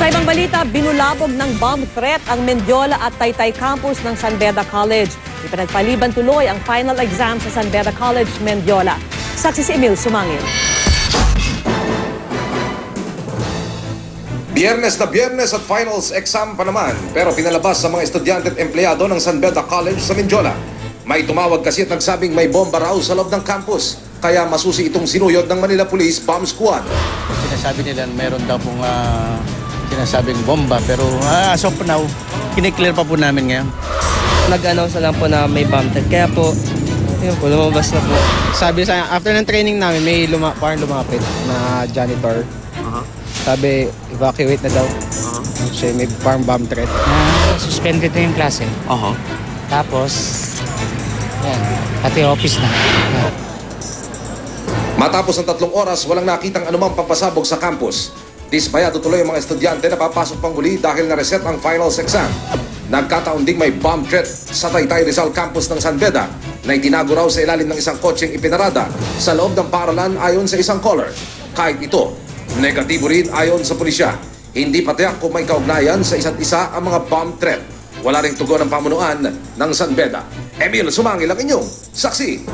Sa ibang balita, binulabog ng bomb threat ang Mendiola at Taytay campus ng San Beda College. Ipinagpaliban tuloy ang final exam sa San Beda College, Mendiola. Saksi si Emil Sumangil. Biyernes na biyernes at finals exam pa naman, pero pinalabas sa mga estudyante at empleyado ng San Beda College sa Mendiola. May tumawag kasi at nagsabing may bomba raw sa loob ng campus, kaya masusi itong sinuyod ng Manila Police Bomb Squad. Sinasabi nila meron daw pong sinasabing bomba, pero as of now, kiniklear pa po namin ngayon. Nag-announce na lang po na may bomb threat, kaya po, yun po, lumabas na po. Sabi sa after ng training namin, may parang lumapit na janitor. Sabi, evacuate na daw. Kasi may farm bomb threat. Suspended na yung klase. Tapos, yan, pati office na. Matapos ng 3 oras, walang nakitang anumang pampasabog sa campus. Dispayado tuloy ang mga estudyante na papasok pang muli dahil na-reset ang finals exam. Nagkataon ding may bomb threat sa Taytay Rizal campus ng San Beda na itinago raw sa ilalim ng isang kotseng ipinarada sa loob ng paaralan ayon sa isang caller. Kahit ito, negatibo rin ayon sa pulisya. Hindi patiyak kung may kaugnayan sa isa't isa ang mga bomb threat. Wala ring tugon ng pamunuan ng San Beda. Emil Sumangil ang inyong saksi.